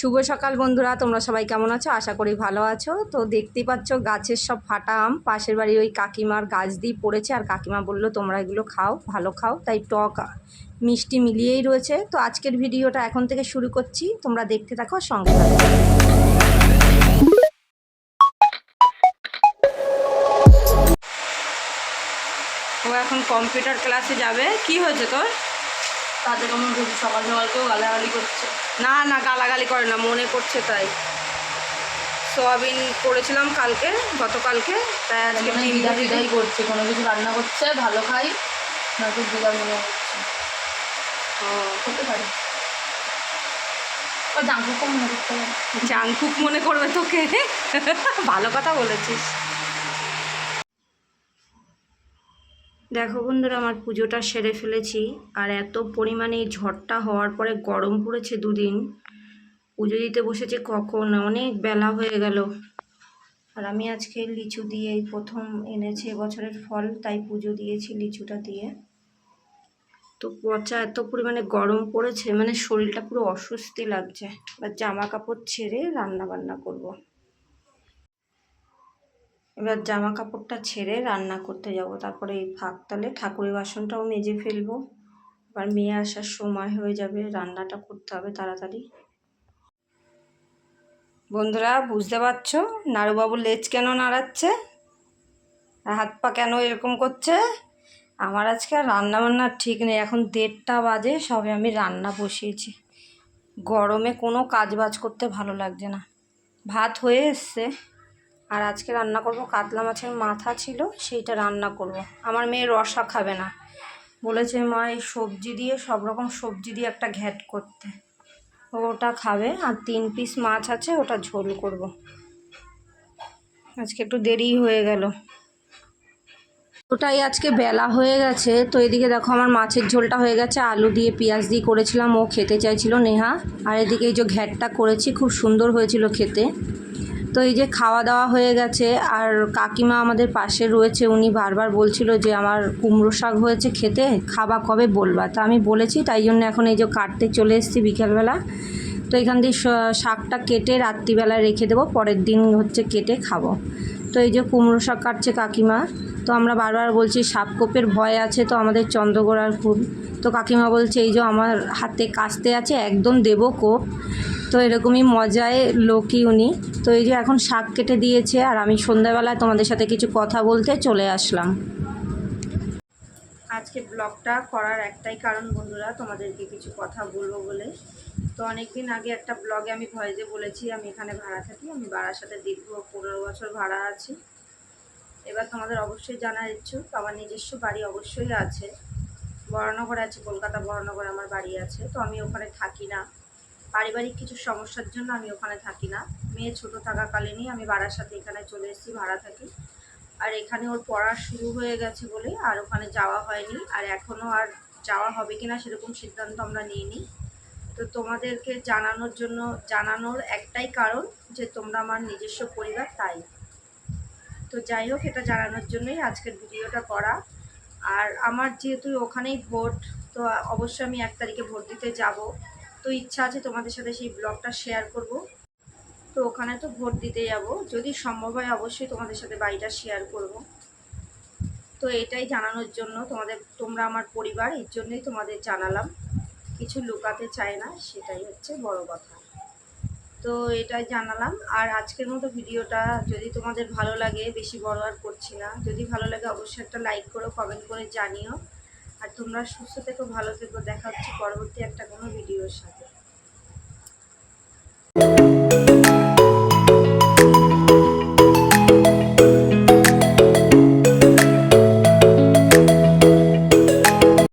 শুভ সকাল বন্ধুরা, তোমরা সবাই কেমন আছো? আশা করি ভালো আছো। তো দেখতেই পাচ্ছ গাছের সব ফাটা আম পাশের বাড়ির ওই কাকিমার গাছ দিয়ে পড়েছে, আর কাকিমা বললো তোমরা এগুলো খাও, ভালো খাও, তাই টক মিষ্টি মিলিয়েই রয়েছে। তো আজকের ভিডিওটা এখন থেকে শুরু করছি, তোমরা দেখতে থাকো, সঙ্গে থাকো। ও এখন কম্পিউটার ক্লাসে যাবে। কি হয়েছে তোর? তাতে কোনো সকাল সকাল কেউ গালাগালি করছে। না না, গালাগালি করে না, মনে করছে তাই। সোয়াবিন করেছিলাম গতকালকে, তাই আজকে বিদায় করছে, কোনো কিছু রান্না করছে, ভালো খাই নয়তো দিদা মনে করছে। হতে পারে জাঙ্কুক মনে করতে পারে। জাঙ্কুক মনে করবে তোকে? ভালো কথা বলেছিস। দেখো বন্ধুরা, আমার পুজোটা সেরে ফেলেছি, আর এত পরিমাণে এই ঝড়টা হওয়ার পরে গরম পড়েছে দুদিন। পুজো দিতে বসেছে কখন, অনেক বেলা হয়ে গেল। আর আমি আজকে লিচু দিয়ে এই প্রথম এনেছি এবছরের ফল, তাই পুজো দিয়েছি লিচুটা দিয়ে। তো পচা এত পরিমাণে গরম পড়েছে, মানে শরীরটা পুরো অস্বস্তি লাগছে। এবার জামা কাপড় ছেড়ে রান্না বান্না করব। এবার জামা কাপড়টা ছেড়ে রান্না করতে যাব, তারপরে এই ফাঁক তালে ঠাকুরের বাসনটাও মেজে ফেলবো। এবার মেয়ে আসার সময় হয়ে যাবে, রান্নাটা করতে হবে তাড়াতাড়ি। বন্ধুরা বুঝতে পারছো নাড়ুবাবু লেজ কেন নাড়াচ্ছে, আর হাত পা কেন এরকম করছে? আমার আজকে আর রান্না বান্নার ঠিক নেই। এখন 1:30 বাজে, সবে আমি রান্না বসিয়েছি। গরমে কোনো কাজ বাজ করতে ভালো লাগছে না। ভাত হয়ে এসছে, আর আজকে রান্না করব কাতলা মাছের মাথা ছিল, সেইটা রান্না করব। আমার মেয়ে রসা খাবে না, বলেছে মা এই সবজি দিয়ে, সব রকম সবজি দিয়ে একটা ঘ্যাট করতে, ওটা খাবে। আর 3 পিস মাছ আছে, ওটা ঝোল করব। আজকে একটু দেরি হয়ে গেল, ওটাই আজকে বেলা হয়ে গেছে। তো এদিকে দেখো আমার মাছের ঝোলটা হয়ে গেছে, আলু দিয়ে পেঁয়াজ দিয়ে করেছিলাম, ও খেতে চাইছিল নেহা। আর এদিকে এই যে ঘ্যাটটা করেছি, খুব সুন্দর হয়েছিল খেতে। তো এই যে খাওয়া দাওয়া হয়ে গেছে, আর কাকিমা আমাদের পাশে রয়েছে, উনি বারবার বলছিল যে আমার কুমড়ো শাক হয়েছে খেতে, খাবা কবে বলবা। তা আমি বলেছি, তাই জন্য এখন এই যে কাটতে চলে এসেছি বিকেলবেলা। তো এখান দিয়ে শাকটা কেটে রাত্রিবেলায় রেখে দেবো, পরের দিন কেটে খাবো। তো এই যে কুমড়ো শাক কাটছে কাকিমা। তো আমরা বারবার বলছি সাপকোপের ভয় আছে তো আমাদের চন্দ্রগোড়ার খুব। তো কাকিমা বলছে এই যে আমার হাতে কাস্তে আছে, একদম দেবো কোপ। তো এরকমই মজায় লোকই উনি। তো এই যে এখন শাক কেটে দিয়েছে, আর আমি সন্ধ্যাবেলায় তোমাদের সাথে কিছু কথা বলতে চলে আসলাম। আজকে ব্লগটা করার একটাই কারণ বন্ধুরা, তোমাদেরকে কিছু কথা বলবো বলে। তো অনেকদিন আগে একটা ব্লগে আমি ভয়েসে বলেছি আমি এখানে ভাড়া থাকি, আমি বারাসাতে দীর্ঘ 15 বছর ভাড়া আছি। এবার তোমাদের অবশ্যই জানার ইচ্ছুক, আমার নিজস্ব বাড়ি অবশ্যই আছে, বরানগরে আছে, কলকাতা বরানগরে আমার বাড়ি আছে। তো আমি ওখানে থাকি না, পারিবারিক কিছু সমস্যার জন্য আমি ওখানে থাকি না। মেয়ে ছোটো থাকাকালীনই আমি বারাসাতে এখানে চলে এসেছি, ভাড়া থাকি। আর এখানে ওর পড়া শুরু হয়ে গেছে বলে আর ওখানে যাওয়া হয়নি, আর এখনও আর যাওয়া হবে কিনা সেরকম সিদ্ধান্ত আমরা নিইনি। তো তোমাদেরকে জানানোর একটাই কারণ যে তোমরা আমার নিজস্ব পরিবার, তাই। তো যাই হোক, এটা জানানোর জন্যই আজকের ভিডিওটা করা। আর আমার যেহেতু ওখানেই ভোট, তো অবশ্যই আমি 1 তারিখে ভোট দিতে যাব। তো ইচ্ছা আছে তোমাদের সাথে সেই ব্লগটা শেয়ার করব। তো ওখানে তো ভোট দিতে যাব, যদি সম্ভব হয় অবশ্যই তোমাদের সাথে বাড়িটা শেয়ার করব। তো এটাই জানানোর জন্য, তোমরা আমার পরিবার, এর জন্যই তোমাদের জানালাম, কিছু লুকাতে চাই না, সেটাই হচ্ছে বড় কথা। তো এটাই জানালাম। আর আজকের মতো ভিডিওটা যদি তোমাদের ভালো লাগে, বেশি বড় আর করছি না, যদি ভালো লাগে অবশ্যই একটা লাইক করো, কমেন্ট করে জানিও। আর তোমরা সুস্থ থেকো, ভালো থেকো, দেখা হচ্ছে পরবর্তী একটা কোনো ভিডিওর সাথে।